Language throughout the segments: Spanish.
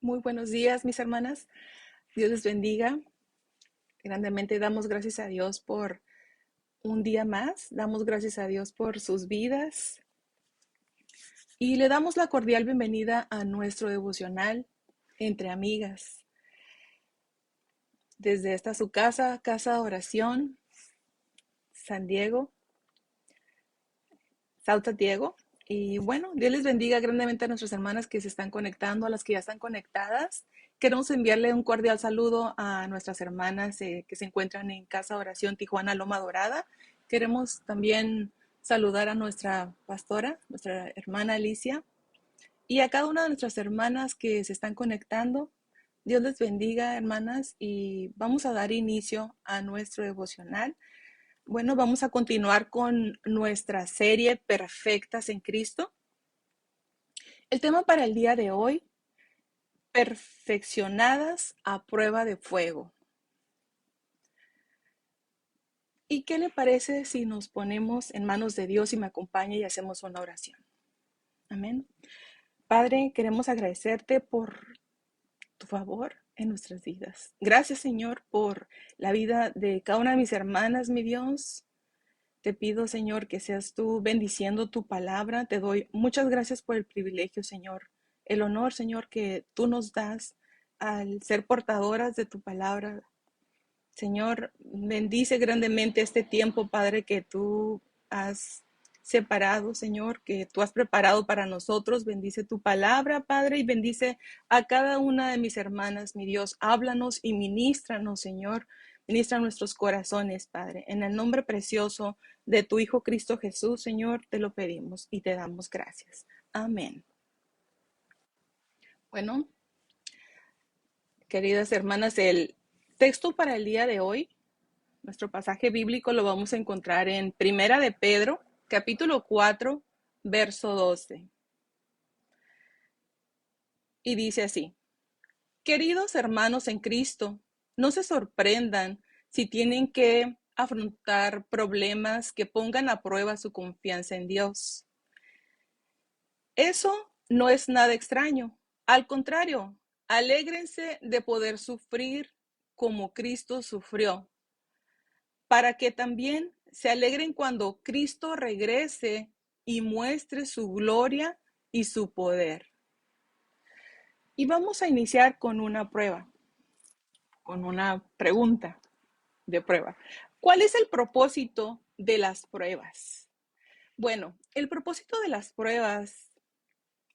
Muy buenos días, mis hermanas. Dios les bendiga. Grandemente damos gracias a Dios por un día más. Damos gracias a Dios por sus vidas. Y le damos la cordial bienvenida a nuestro devocional Entre Amigas. Desde esta su casa, Casa de Oración, San Diego, South San Diego. Y bueno, Dios les bendiga grandemente a nuestras hermanas que se están conectando, a las que ya están conectadas. Queremos enviarle un cordial saludo a nuestras hermanas que se encuentran en Casa de Oración Tijuana Loma Dorada. Queremos también saludar a nuestra pastora, nuestra hermana Alicia, y a cada una de nuestras hermanas que se están conectando. Dios les bendiga, hermanas, y vamos a dar inicio a nuestro devocional. Bueno, vamos a continuar con nuestra serie Perfectas en Cristo. El tema para el día de hoy, perfeccionadas a prueba de fuego. ¿Y qué le parece si nos ponemos en manos de Dios y me acompaña y hacemos una oración? Amén. Padre, queremos agradecerte por tu favor en nuestras vidas. Gracias, Señor, por la vida de cada una de mis hermanas, mi Dios. Te pido, Señor, que seas tú bendiciendo tu palabra. Te doy muchas gracias por el privilegio, Señor. El honor, Señor, que tú nos das al ser portadoras de tu palabra. Señor, bendice grandemente este tiempo, Padre, que tú has separado, Señor, que tú has preparado para nosotros. Bendice tu palabra, Padre, y bendice a cada una de mis hermanas, mi Dios. Háblanos y ministranos, Señor. Ministra nuestros corazones, Padre. En el nombre precioso de tu Hijo Cristo Jesús, Señor, te lo pedimos y te damos gracias. Amén. Bueno, queridas hermanas, el texto para el día de hoy, nuestro pasaje bíblico lo vamos a encontrar en Primera de Pedro, capítulo 4, verso 12. Y dice así: Queridos hermanos en Cristo, no se sorprendan si tienen que afrontar problemas que pongan a prueba su confianza en Dios. Eso no es nada extraño. Al contrario, alégrense de poder sufrir como Cristo sufrió, para que también se alegren cuando Cristo regrese y muestre su gloria y su poder. Y vamos a iniciar con una prueba, con una pregunta de prueba. ¿Cuál es el propósito de las pruebas? Bueno, el propósito de las pruebas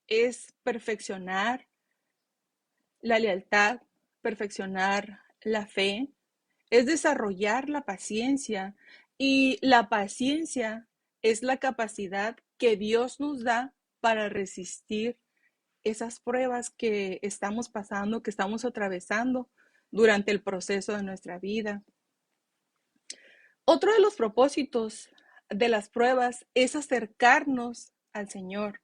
es perfeccionar la lealtad, perfeccionar la fe, es desarrollar la paciencia, y la paciencia es la capacidad que Dios nos da para resistir esas pruebas que estamos pasando, que estamos atravesando durante el proceso de nuestra vida. Otro de los propósitos de las pruebas es acercarnos al Señor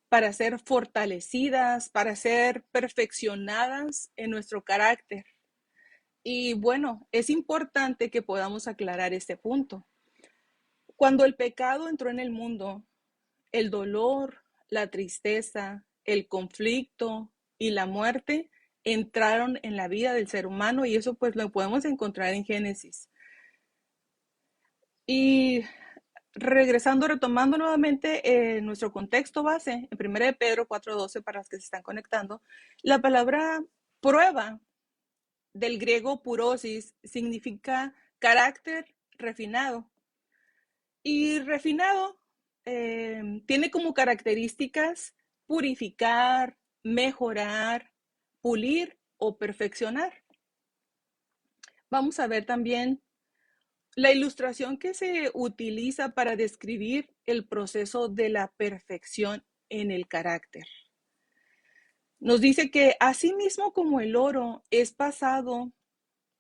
para ser fortalecidas, para ser perfeccionadas en nuestro carácter. Y bueno, es importante que podamos aclarar este punto. Cuando el pecado entró en el mundo, el dolor, la tristeza, el conflicto y la muerte entraron en la vida del ser humano, y eso pues lo podemos encontrar en Génesis. Y regresando, retomando nuevamente nuestro contexto base, en 1 de Pedro 4:12, para los que se están conectando, la palabra prueba, del griego purosis, significa carácter refinado. Y refinado tiene como características purificar, mejorar, pulir o perfeccionar. Vamos a ver también la ilustración que se utiliza para describir el proceso de la perfección en el carácter. Nos dice que así mismo como el oro es pasado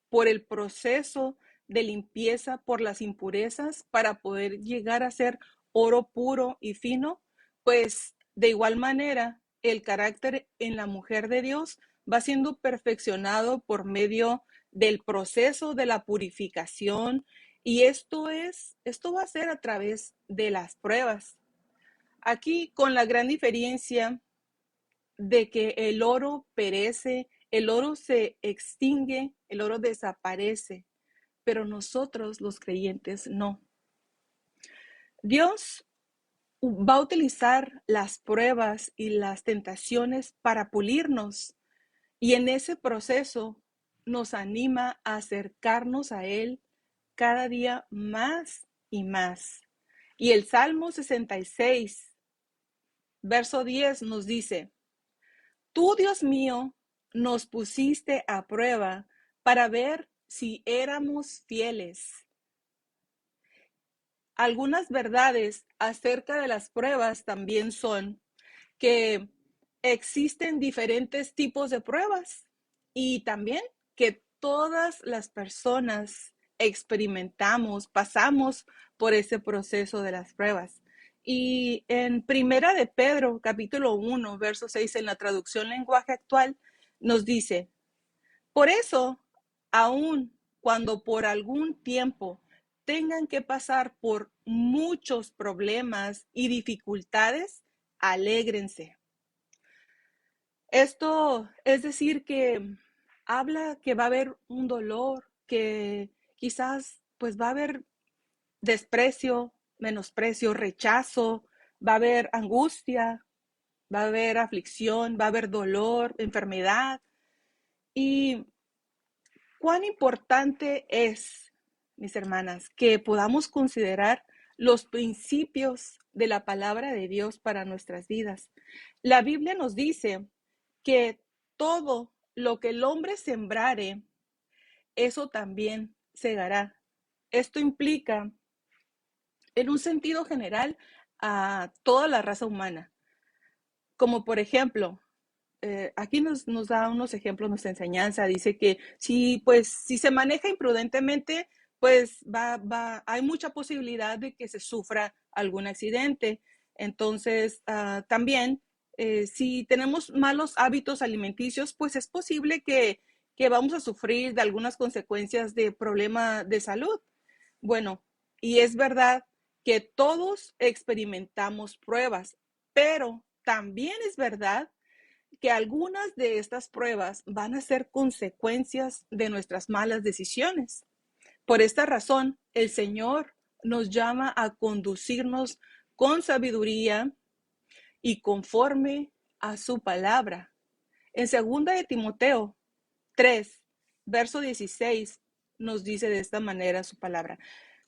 por el proceso de limpieza por las impurezas para poder llegar a ser oro puro y fino, pues de igual manera el carácter en la mujer de Dios va siendo perfeccionado por medio del proceso de la purificación, y esto va a ser a través de las pruebas. Aquí con la gran diferencia de que el oro perece, el oro se extingue, el oro desaparece, pero nosotros los creyentes no. Dios va a utilizar las pruebas y las tentaciones para pulirnos, y en ese proceso nos anima a acercarnos a Él cada día más y más. Y el Salmo 66, verso 10 nos dice: Tú, Dios mío, nos pusiste a prueba para ver si éramos fieles. Algunas verdades acerca de las pruebas también son que existen diferentes tipos de pruebas y también que todas las personas experimentamos, pasamos por ese proceso de las pruebas. Y en Primera de Pedro, capítulo 1, verso 6, en la traducción lenguaje actual, nos dice: por eso, aun cuando por algún tiempo tengan que pasar por muchos problemas y dificultades, alégrense. Esto es decir que habla que va a haber un dolor, que quizás pues va a haber desprecio, menosprecio, rechazo, va a haber angustia, va a haber aflicción, va a haber dolor, enfermedad. Y cuán importante es, mis hermanas, que podamos considerar los principios de la palabra de Dios para nuestras vidas. La Biblia nos dice que todo lo que el hombre sembrare, eso también segará. Esto implica, en un sentido general, a toda la raza humana. Como por ejemplo, aquí nos da unos ejemplos, nuestra enseñanza, dice que si se maneja imprudentemente, pues hay mucha posibilidad de que se sufra algún accidente. Entonces, también, si tenemos malos hábitos alimenticios, pues es posible que vamos a sufrir de algunas consecuencias de problema de salud. Bueno, y es verdad que todos experimentamos pruebas, pero también es verdad que algunas de estas pruebas van a ser consecuencias de nuestras malas decisiones. Por esta razón, el Señor nos llama a conducirnos con sabiduría y conforme a su palabra. En 2 de Timoteo 3, verso 16, nos dice de esta manera su palabra: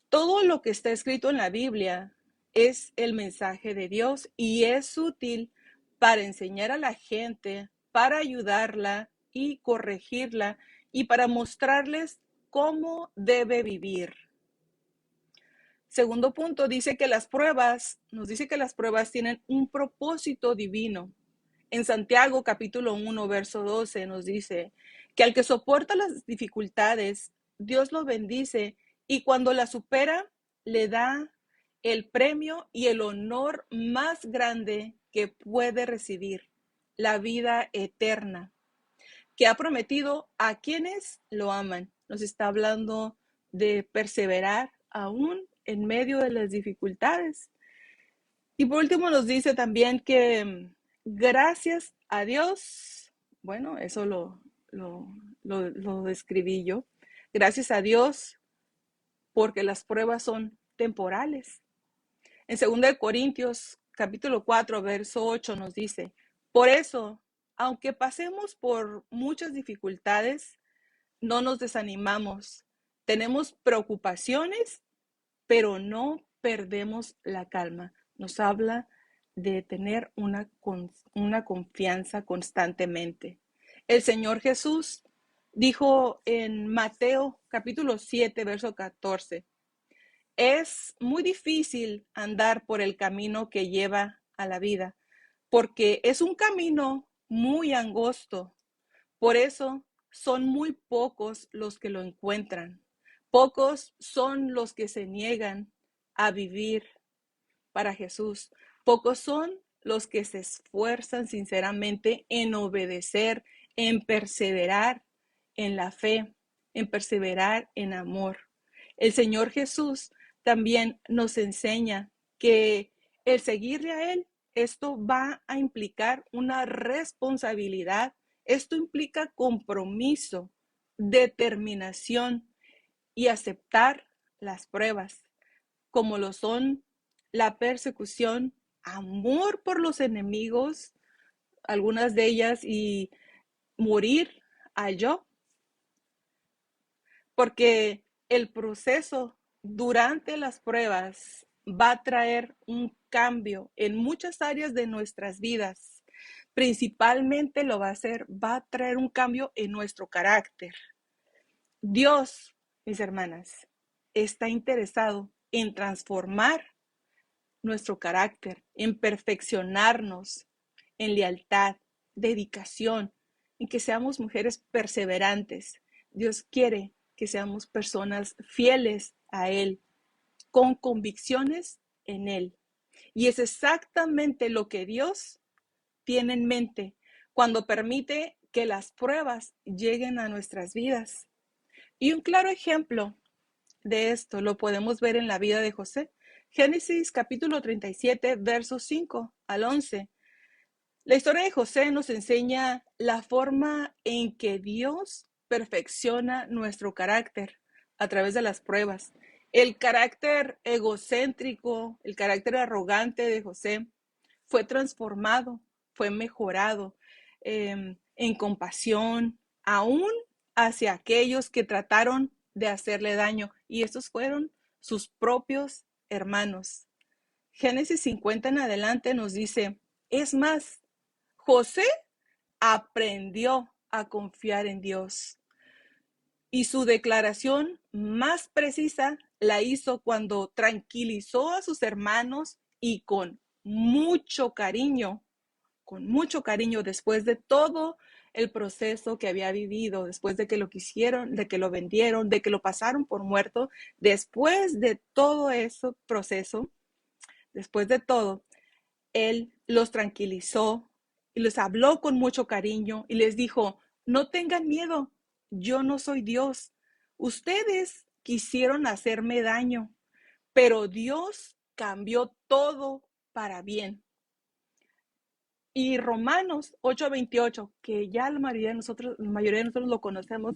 todo lo que está escrito en la Biblia es el mensaje de Dios y es útil para enseñar a la gente, para ayudarla y corregirla y para mostrarles cómo debe vivir. Segundo punto, nos dice que las pruebas tienen un propósito divino. En Santiago capítulo 1, verso 12 nos dice que al que soporta las dificultades, Dios lo bendice y cuando la supera, le da el premio y el honor más grande que puede recibir, la vida eterna, que ha prometido a quienes lo aman. Nos está hablando de perseverar aún en medio de las dificultades. Y por último nos dice también que gracias a Dios, bueno, eso lo describí yo, gracias a Dios porque las pruebas son temporales. En 2 Corintios capítulo 4, verso 8 nos dice: por eso, aunque pasemos por muchas dificultades, no nos desanimamos. Tenemos preocupaciones, pero no perdemos la calma. Nos habla de tener una confianza constantemente. El Señor Jesús dijo en Mateo capítulo 7, verso 14: es muy difícil andar por el camino que lleva a la vida, porque es un camino muy angosto. Por eso son muy pocos los que lo encuentran. Pocos son los que se niegan a vivir para Jesús. Pocos son los que se esfuerzan sinceramente en obedecer, en perseverar en la fe, en perseverar en amor. El Señor Jesús también nos enseña que el seguirle a Él esto va a implicar una responsabilidad, esto implica compromiso, determinación y aceptar las pruebas, como lo son la persecución, amor por los enemigos, algunas de ellas, y morir a yo, porque el proceso durante las pruebas va a traer un cambio en muchas áreas de nuestras vidas. Principalmente lo va a hacer, va a traer un cambio en nuestro carácter. Dios, mis hermanas, está interesado en transformar nuestro carácter, en perfeccionarnos, en lealtad, dedicación, en que seamos mujeres perseverantes. Dios quiere que seamos personas fieles a Él, con convicciones en Él. Y es exactamente lo que Dios tiene en mente cuando permite que las pruebas lleguen a nuestras vidas. Y un claro ejemplo de esto lo podemos ver en la vida de José. Génesis capítulo 37, versos 5 al 11. La historia de José nos enseña la forma en que Dios perfecciona nuestro carácter a través de las pruebas. El carácter egocéntrico, el carácter arrogante de José fue transformado, fue mejorado en compasión, aún hacia aquellos que trataron de hacerle daño. Y estos fueron sus propios hermanos. Génesis 50 en adelante nos dice, es más, José aprendió a confiar en Dios. Y su declaración más precisa la hizo cuando tranquilizó a sus hermanos y con mucho cariño después de todo el proceso que había vivido, después de que lo quisieron, de que lo vendieron, de que lo pasaron por muerto, después de todo ese proceso, después de todo, él los tranquilizó y les habló con mucho cariño y les dijo, no tengan miedo, yo no soy Dios. Ustedes quisieron hacerme daño, pero Dios cambió todo para bien. Y Romanos 8:28, que ya la mayoría de nosotros lo conocemos,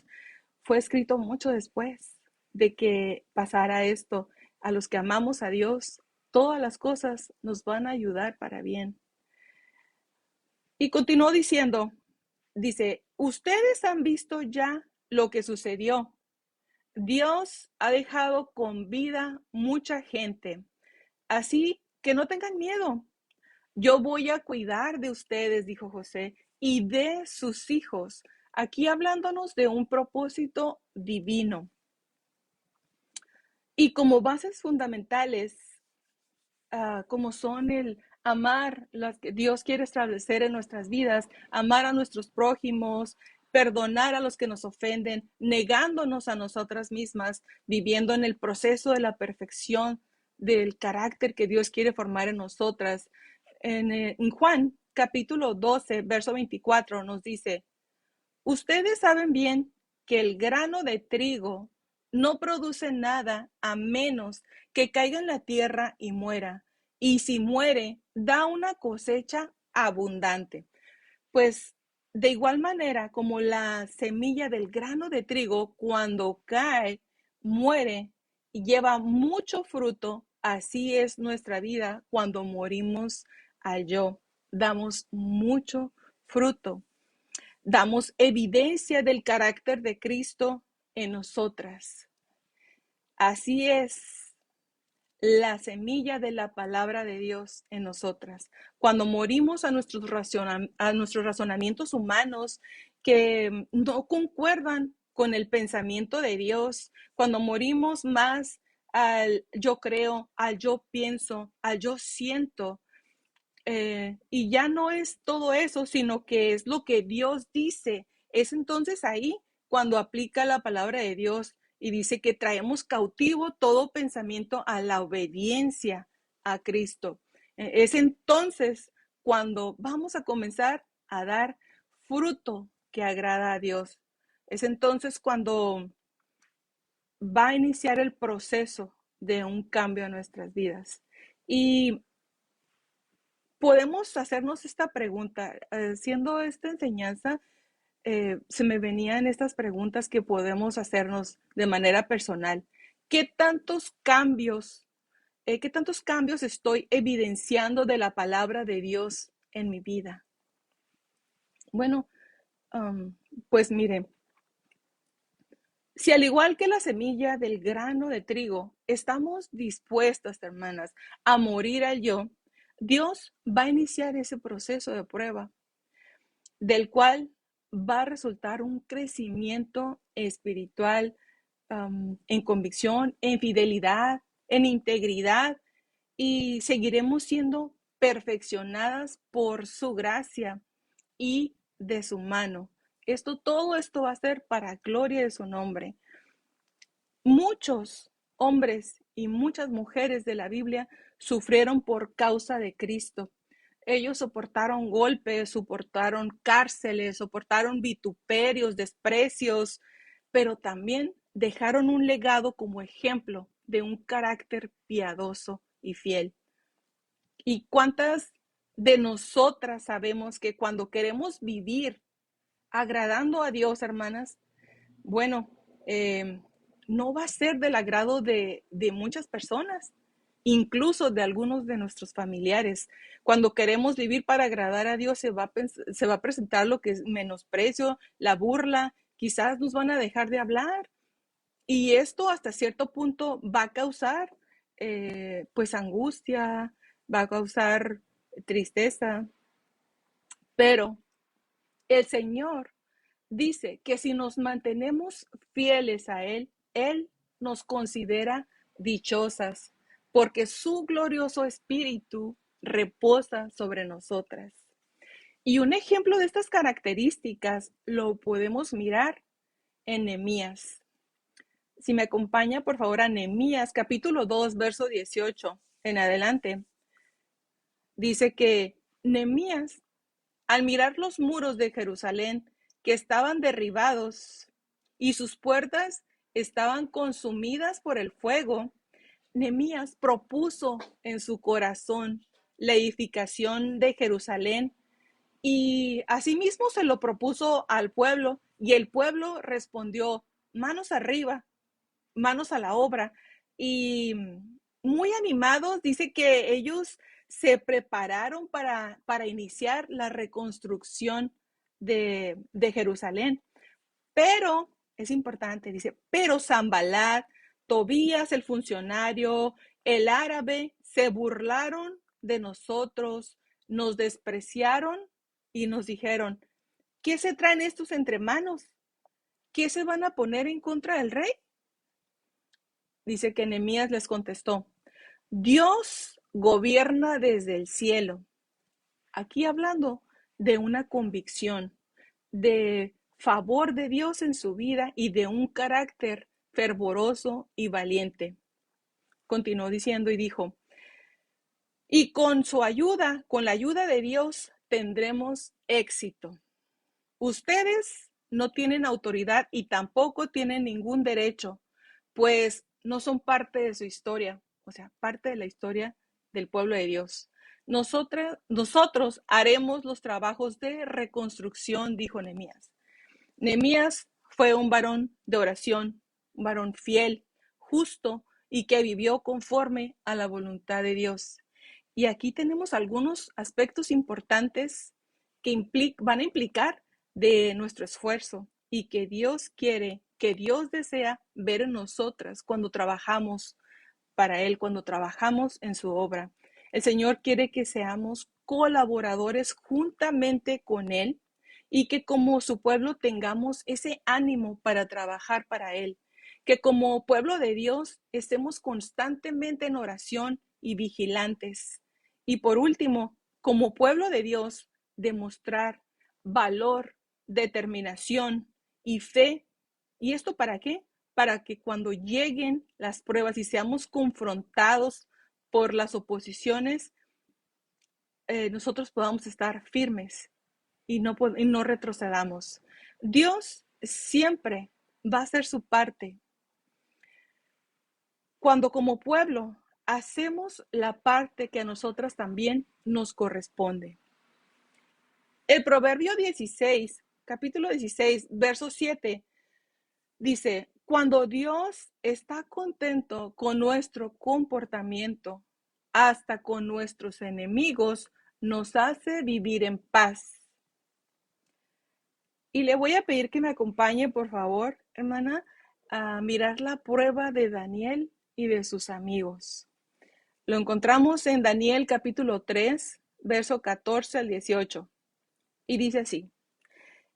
fue escrito mucho después de que pasara esto. A los que amamos a Dios, todas las cosas nos van a ayudar para bien. Y continuó diciendo, dice, ustedes han visto ya lo que sucedió. Dios ha dejado con vida mucha gente. Así que no tengan miedo. Yo voy a cuidar de ustedes, dijo José, y de sus hijos. Aquí hablándonos de un propósito divino. Y como bases fundamentales, como son el amar, las que Dios quiere establecer en nuestras vidas, amar a nuestros prójimos, perdonar a los que nos ofenden, negándonos a nosotras mismas, viviendo en el proceso de la perfección del carácter que Dios quiere formar en nosotras. En Juan capítulo 12, verso 24 nos dice, ustedes saben bien que el grano de trigo no produce nada a menos que caiga en la tierra y muera. Y si muere, da una cosecha abundante. Pues de igual manera como la semilla del grano de trigo, cuando cae, muere y lleva mucho fruto, así es nuestra vida cuando morimos al yo. Damos mucho fruto. Damos evidencia del carácter de Cristo en nosotras. Así es la semilla de la palabra de Dios en nosotras. Cuando morimos a nuestros razonamientos humanos que no concuerdan con el pensamiento de Dios, cuando morimos más al yo creo, al yo pienso, al yo siento, y ya no es todo eso, sino que es lo que Dios dice. Es entonces ahí cuando aplica la palabra de Dios y dice que traemos cautivo todo pensamiento a la obediencia a Cristo. Es entonces cuando vamos a comenzar a dar fruto que agrada a Dios. Es entonces cuando va a iniciar el proceso de un cambio en nuestras vidas. Y podemos hacernos esta pregunta. Siendo esta enseñanza, se me venían estas preguntas que podemos hacernos de manera personal. ¿Qué tantos cambios, qué tantos cambios estoy evidenciando de la palabra de Dios en mi vida? Bueno, pues miren, si al igual que la semilla del grano de trigo, estamos dispuestas, hermanas, a morir al yo, Dios va a iniciar ese proceso de prueba, del cual va a resultar un crecimiento espiritual, en convicción, en fidelidad, en integridad, y seguiremos siendo perfeccionadas por su gracia y de su mano. Todo esto va a ser para gloria de su nombre. Muchos hombres y muchas mujeres de la Biblia sufrieron por causa de Cristo. Ellos soportaron golpes, soportaron cárceles, soportaron vituperios, desprecios, pero también dejaron un legado como ejemplo de un carácter piadoso y fiel. ¿Y cuántas de nosotras sabemos que cuando queremos vivir agradando a Dios, hermanas, bueno, no va a ser del agrado de muchas personas, incluso de algunos de nuestros familiares? Cuando queremos vivir para agradar a Dios, se va a presentar lo que es menosprecio, la burla, quizás nos van a dejar de hablar, y esto hasta cierto punto va a causar pues angustia, va a causar tristeza, pero el Señor dice que si nos mantenemos fieles a Él, Él nos considera dichosas, porque su glorioso espíritu reposa sobre nosotras. Y un ejemplo de estas características lo podemos mirar en Nehemías. Si me acompaña, por favor, a Nehemías, capítulo 2, verso 18 en adelante. Dice que Nehemías, al mirar los muros de Jerusalén que estaban derribados y sus puertas estaban consumidas por el fuego, Nehemías propuso en su corazón la edificación de Jerusalén, y asimismo se lo propuso al pueblo, y el pueblo respondió: manos arriba, manos a la obra. Y muy animados, dice que ellos se prepararon para iniciar la reconstrucción de Jerusalén. Pero, es importante, dice, pero Sanbalat, Tobías el funcionario, el árabe, se burlaron de nosotros, nos despreciaron y nos dijeron: ¿qué se traen estos entre manos? ¿Qué se van a poner en contra del rey? Dice que Nehemías les contestó: Dios gobierna desde el cielo. Aquí hablando de una convicción, de favor de Dios en su vida y de un carácter fervoroso y valiente. Continuó diciendo y dijo: y con su ayuda, con la ayuda de Dios, tendremos éxito. Ustedes no tienen autoridad y tampoco tienen ningún derecho, pues no son parte de su historia, o sea, parte de la historia del pueblo de Dios. Nosotros haremos los trabajos de reconstrucción, dijo Nehemías. Nehemías fue un varón de oración, un varón fiel, justo y que vivió conforme a la voluntad de Dios. Y aquí tenemos algunos aspectos importantes que van a implicar de nuestro esfuerzo y que Dios quiere, que Dios desea ver en nosotras cuando trabajamos para Él, cuando trabajamos en su obra. El Señor quiere que seamos colaboradores juntamente con Él y que como su pueblo tengamos ese ánimo para trabajar para Él, que como pueblo de Dios estemos constantemente en oración y vigilantes. Y por último, como pueblo de Dios, demostrar valor, determinación y fe. ¿Y esto para qué? Para que cuando lleguen las pruebas y seamos confrontados por las oposiciones, nosotros podamos estar firmes y no retrocedamos. Dios siempre va a hacer su parte. Cuando como pueblo hacemos la parte que a nosotras también nos corresponde. El Proverbio 16, capítulo 16, verso 7, dice, cuando Dios está contento con nuestro comportamiento, hasta con nuestros enemigos, nos hace vivir en paz. Y le voy a pedir que me acompañe, por favor, hermana, a mirar la prueba de Daniel y de sus amigos. Lo encontramos en Daniel capítulo 3, verso 14 al 18. Y dice así,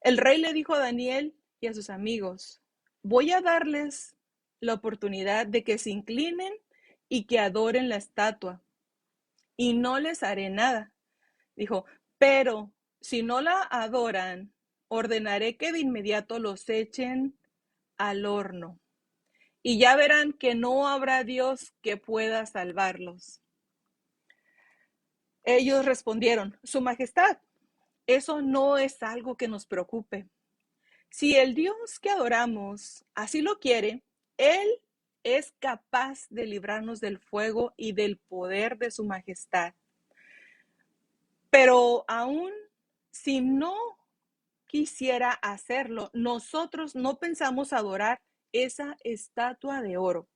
el rey le dijo a Daniel y a sus amigos, voy a darles la oportunidad de que se inclinen y que adoren la estatua, y no les haré nada. Dijo, pero si no la adoran, ordenaré que de inmediato los echen al horno, y ya verán que no habrá Dios que pueda salvarlos. Ellos respondieron, Su Majestad, eso no es algo que nos preocupe. Si el Dios que adoramos así lo quiere, Él es capaz de librarnos del fuego y del poder de su majestad. Pero aún si no quisiera hacerlo, nosotros no pensamos adorar esa estatua de oro.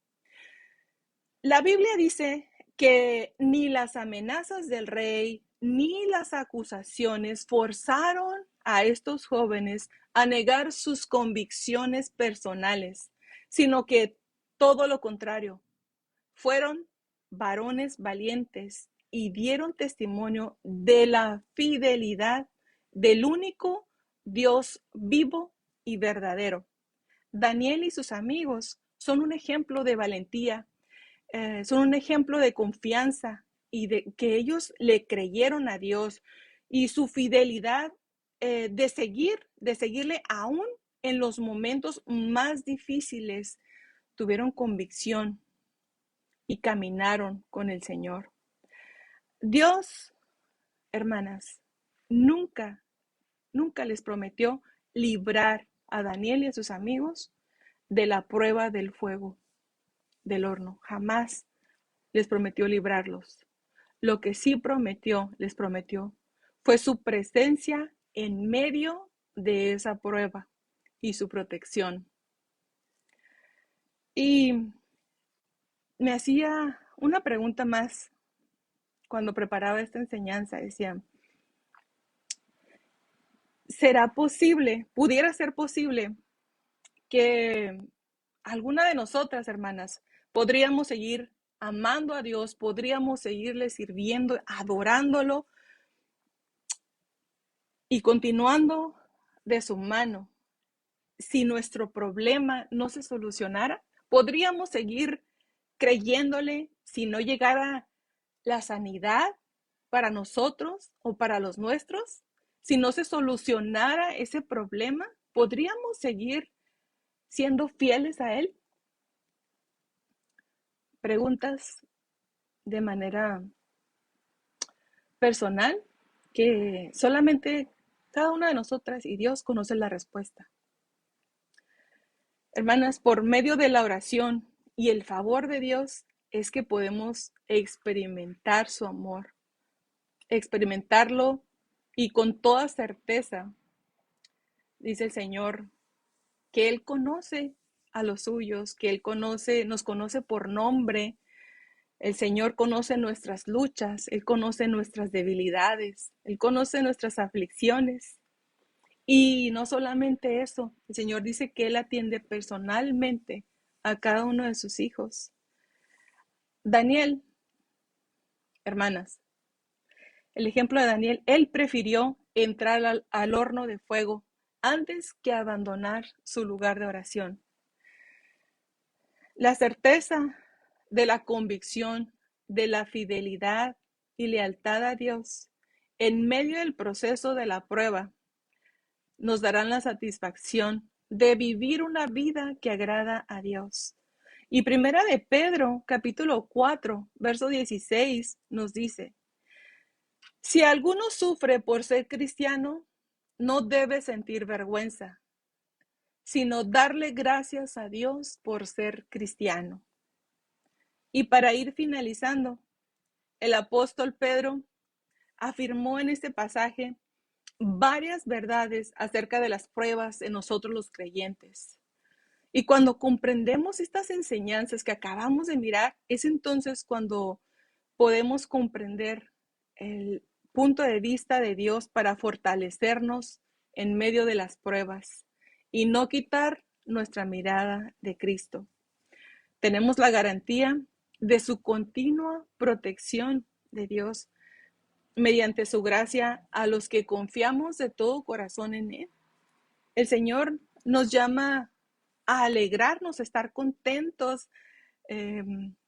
La Biblia dice que ni las amenazas del rey ni las acusaciones forzaron a estos jóvenes a negar sus convicciones personales, sino que todo lo contrario, fueron varones valientes y dieron testimonio de la fidelidad del único Dios vivo y verdadero. Daniel y sus amigos son un ejemplo de valentía, son un ejemplo de confianza y de que ellos le creyeron a Dios y su fidelidad de seguirle aún en los momentos más difíciles, tuvieron convicción y caminaron con el Señor. Dios, hermanas, nunca, nunca les prometió librar a Daniel y a sus amigos de la prueba del fuego, del horno. Jamás les prometió librarlos. Lo que sí les prometió, fue su presencia en medio de esa prueba y su protección. Y me hacía una pregunta más cuando preparaba esta enseñanza. Decía, ¿será posible, pudiera ser posible que alguna de nosotras, hermanas, podríamos seguir amando a Dios, podríamos seguirle sirviendo, adorándolo y continuando de su mano? Si nuestro problema no se solucionara, podríamos seguir creyéndole si no llegara la sanidad para nosotros o para los nuestros. Si no se solucionara ese problema, podríamos seguir siendo fieles a Él. Preguntas de manera personal que solamente cada una de nosotras y Dios conoce la respuesta. Hermanas, por medio de la oración y el favor de Dios es que podemos experimentar su amor, experimentarlo y con toda certeza, dice el Señor, que Él conoce a los suyos, que Él nos conoce por nombre. El Señor conoce nuestras luchas, Él conoce nuestras debilidades, Él conoce nuestras aflicciones. Y no solamente eso, el Señor dice que Él atiende personalmente a cada uno de sus hijos. Daniel, hermanas, el ejemplo de Daniel, él prefirió entrar al horno de fuego antes que abandonar su lugar de oración. La certeza de la convicción, de la fidelidad y lealtad a Dios en medio del proceso de la prueba nos darán la satisfacción de vivir una vida que agrada a Dios. Y primera de Pedro, capítulo 4, verso 16, nos dice, si alguno sufre por ser cristiano, no debe sentir vergüenza, sino darle gracias a Dios por ser cristiano. Y para ir finalizando, el apóstol Pedro afirmó en este pasaje varias verdades acerca de las pruebas en nosotros los creyentes. Y cuando comprendemos estas enseñanzas que acabamos de mirar, es entonces cuando podemos comprender el punto de vista de Dios para fortalecernos en medio de las pruebas y no quitar nuestra mirada de Cristo. Tenemos la garantía de su continua protección de Dios mediante su gracia a los que confiamos de todo corazón en Él. El Señor nos llama a alegrarnos, a estar contentos, eh,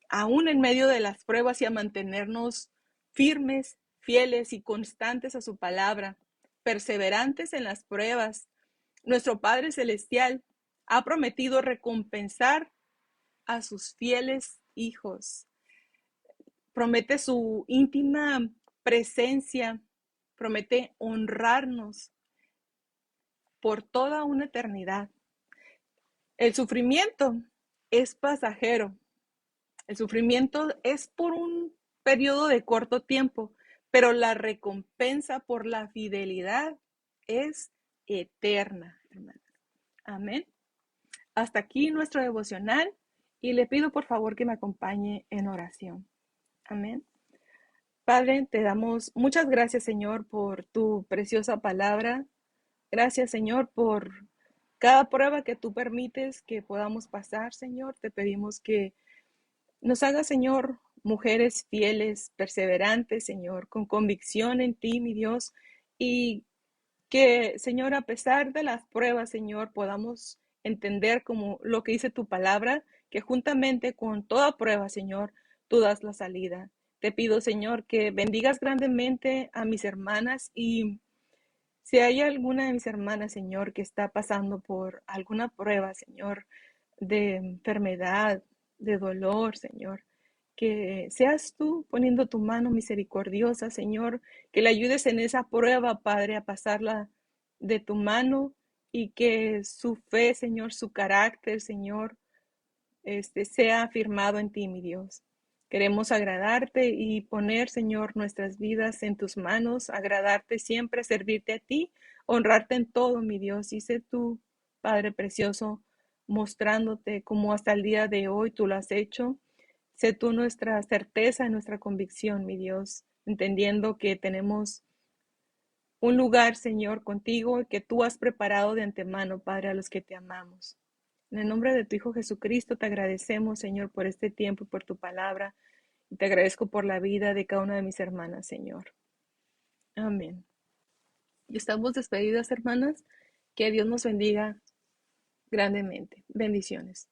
aún en medio de las pruebas, y a mantenernos firmes, fieles y constantes a su palabra, perseverantes en las pruebas. Nuestro Padre Celestial ha prometido recompensar a sus fieles hijos. Promete su íntima presencia, promete honrarnos por toda una eternidad. El sufrimiento es pasajero. El sufrimiento es por un periodo de corto tiempo, pero la recompensa por la fidelidad es eterna, hermanos. Amén. Hasta aquí nuestro devocional y le pido por favor que me acompañe en oración. Amén. Padre, te damos muchas gracias, Señor, por tu preciosa palabra. Gracias, Señor, por cada prueba que tú permites que podamos pasar, Señor. Te pedimos que nos hagas, Señor, mujeres fieles, perseverantes, Señor, con convicción en ti, mi Dios, y que, Señor, a pesar de las pruebas, Señor, podamos entender como lo que dice tu palabra, que juntamente con toda prueba, Señor, tú das la salida. Te pido, Señor, que bendigas grandemente a mis hermanas, y si hay alguna de mis hermanas, Señor, que está pasando por alguna prueba, Señor, de enfermedad, de dolor, Señor, que seas tú poniendo tu mano misericordiosa, Señor, que le ayudes en esa prueba, Padre, a pasarla de tu mano, y que su fe, Señor, su carácter, Señor, sea afirmado en ti, mi Dios. Queremos agradarte y poner, Señor, nuestras vidas en tus manos, agradarte siempre, servirte a ti, honrarte en todo, mi Dios. Y sé tú, Padre precioso, mostrándote como hasta el día de hoy tú lo has hecho. Sé tú nuestra certeza, nuestra convicción, mi Dios, entendiendo que tenemos un lugar, Señor, contigo, que tú has preparado de antemano, Padre, a los que te amamos. En el nombre de tu Hijo Jesucristo te agradecemos, Señor, por este tiempo y por tu palabra. Y te agradezco por la vida de cada una de mis hermanas, Señor. Amén. Y estamos despedidas, hermanas. Que Dios nos bendiga grandemente. Bendiciones.